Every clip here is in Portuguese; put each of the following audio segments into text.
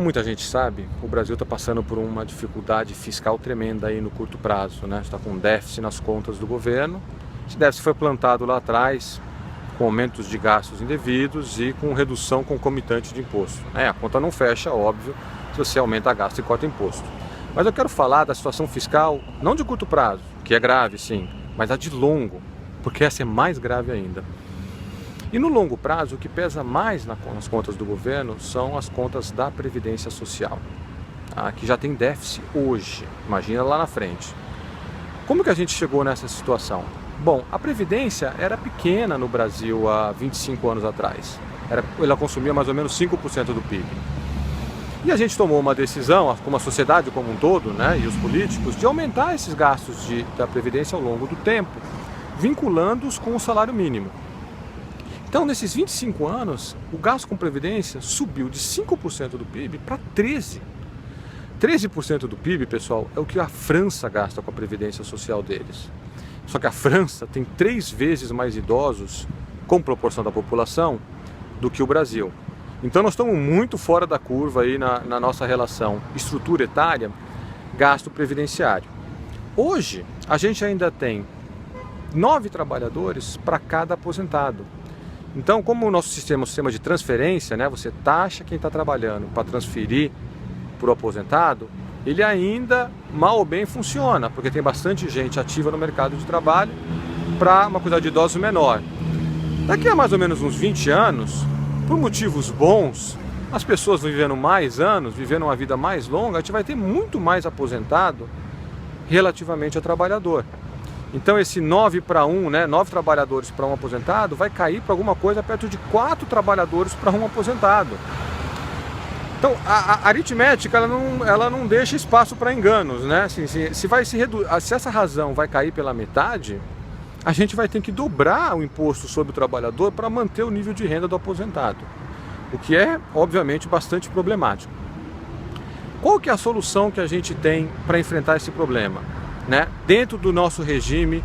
muita gente sabe, o Brasil está passando por uma dificuldade fiscal tremenda aí no curto prazo, né? Está com um déficit nas contas do governo. Esse déficit foi plantado lá atrás com aumentos de gastos indevidos e com redução concomitante de imposto. A conta não fecha, óbvio, se você aumenta gasto e corta imposto. Mas eu quero falar da situação fiscal, não de curto prazo, que é grave sim, mas a de longo, porque essa é mais grave ainda. E no longo prazo, o que pesa mais nas contas do governo são as contas da Previdência Social, que já tem déficit hoje, imagina lá na frente. Como que a gente chegou nessa situação? Bom, a Previdência era pequena no Brasil há 25 anos atrás. Ela consumia mais ou menos 5% do PIB. E a gente tomou uma decisão, como a sociedade como um todo, né, e os políticos, de aumentar esses gastos da Previdência ao longo do tempo, vinculando-os com o salário mínimo. Então, nesses 25 anos, o gasto com Previdência subiu de 5% do PIB para 13%. 13% do PIB, pessoal, é o que a França gasta com a Previdência Social deles. Só que a França tem 3 vezes mais idosos, com proporção da população, do que o Brasil. Então, nós estamos muito fora da curva aí na nossa relação estrutura etária, gasto previdenciário. Hoje, a gente ainda tem 9 trabalhadores para cada aposentado. Então, como o nosso sistema é um sistema de transferência, né, você taxa quem está trabalhando para transferir para o aposentado, ele ainda, mal ou bem, funciona, porque tem bastante gente ativa no mercado de trabalho para uma quantidade de idosos menor. Daqui a mais ou menos uns 20 anos, por motivos bons, as pessoas vivendo mais anos, vivendo uma vida mais longa, a gente vai ter muito mais aposentado relativamente ao trabalhador. Então esse 9 para 1, né, 9 trabalhadores para um aposentado, vai cair para alguma coisa perto de 4 trabalhadores para um aposentado. Então a aritmética ela não deixa espaço para enganos, né? Assim, se essa razão vai cair pela metade, a gente vai ter que dobrar o imposto sobre o trabalhador para manter o nível de renda do aposentado, o que é, obviamente, bastante problemático. Qual que é a solução que a gente tem para enfrentar esse problema? Né? Dentro do nosso regime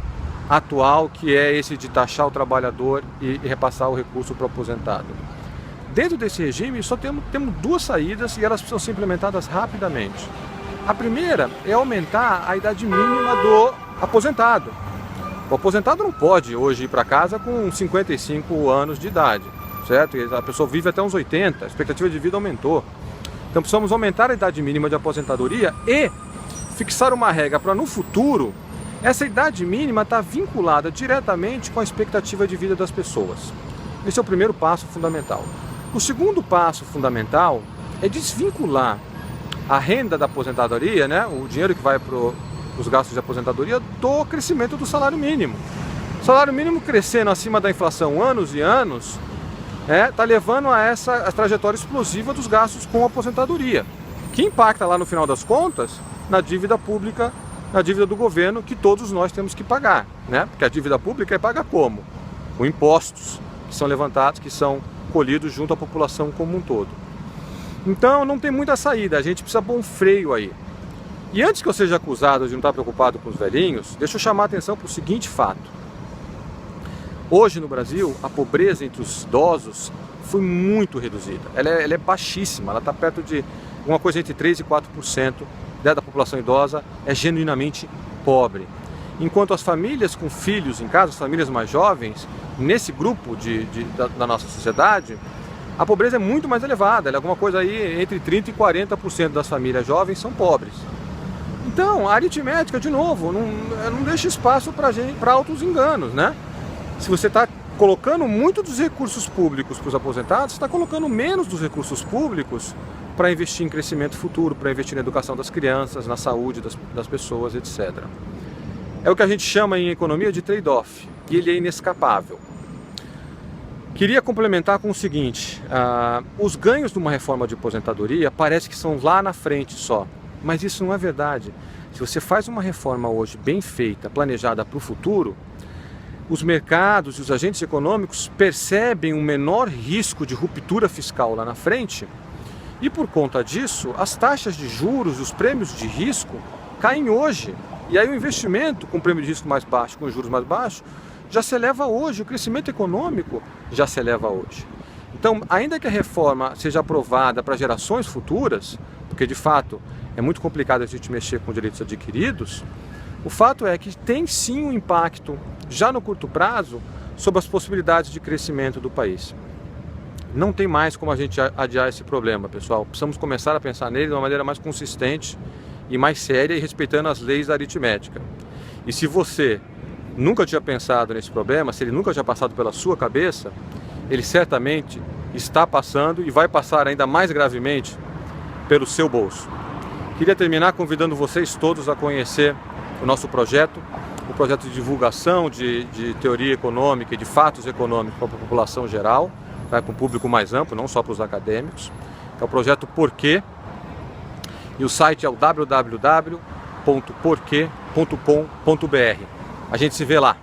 atual, que é esse de taxar o trabalhador e repassar o recurso para o aposentado. Dentro desse regime, só temos 2 saídas e elas precisam ser implementadas rapidamente. A primeira é aumentar a idade mínima do aposentado. O aposentado não pode hoje ir para casa com 55 anos de idade, certo? E a pessoa vive até uns 80, a expectativa de vida aumentou. Então precisamos aumentar a idade mínima de aposentadoria e fixar uma regra para no futuro essa idade mínima estar vinculada diretamente com a expectativa de vida das pessoas. Esse é o primeiro passo fundamental. O segundo passo fundamental é desvincular a renda da aposentadoria, né, o dinheiro que vai para os gastos de aposentadoria, do crescimento do salário mínimo. O salário mínimo crescendo acima da inflação anos e anos está levando a essa trajetória explosiva dos gastos com aposentadoria, que impacta lá no final das contas na dívida pública, na dívida do governo, que todos nós temos que pagar, né? Porque a dívida pública é paga como? Com impostos que são levantados, que são colhidos junto à população como um todo. Então não tem muita saída, a gente precisa pôr um freio aí. E antes que eu seja acusado de não estar preocupado com os velhinhos, deixa eu chamar a atenção para o seguinte fato. Hoje no Brasil, a pobreza entre os idosos foi muito reduzida. Ela é baixíssima, ela está perto de uma coisa entre 3% e 4% da população idosa é genuinamente pobre. Enquanto as famílias com filhos em casa, as famílias mais jovens, nesse grupo da nossa sociedade, a pobreza é muito mais elevada. Ela é alguma coisa aí entre 30% e 40% das famílias jovens são pobres. Então, a aritmética, de novo, não deixa espaço para altos enganos, né? Se você está colocando muito dos recursos públicos para os aposentados, você está colocando menos dos recursos públicos para investir em crescimento futuro, para investir na educação das crianças, na saúde das pessoas, etc. É o que a gente chama em economia de trade-off, e ele é inescapável. Queria complementar com o seguinte, os ganhos de uma reforma de aposentadoria parece que são lá na frente só, mas isso não é verdade. Se você faz uma reforma hoje bem feita, planejada para o futuro, os mercados e os agentes econômicos percebem um menor risco de ruptura fiscal lá na frente e, por conta disso, as taxas de juros e os prêmios de risco caem hoje. E aí o investimento com prêmio de risco mais baixo, com juros mais baixos, já se eleva hoje, o crescimento econômico já se eleva hoje. Então, ainda que a reforma seja aprovada para gerações futuras, porque de fato é muito complicado a gente mexer com direitos adquiridos, o fato é que tem sim um impacto, já no curto prazo, sobre as possibilidades de crescimento do país. Não tem mais como a gente adiar esse problema, pessoal. Precisamos começar a pensar nele de uma maneira mais consistente e mais séria e respeitando as leis da aritmética. E se você nunca tinha pensado nesse problema, se ele nunca tinha passado pela sua cabeça, ele certamente está passando e vai passar ainda mais gravemente pelo seu bolso. Queria terminar convidando vocês todos a conhecer o nosso projeto, o projeto de divulgação de teoria econômica e de fatos econômicos para a população geral, para um público mais amplo, não só para os acadêmicos. É o projeto Porquê, e o site é o www.porquê.com.br. A gente se vê lá.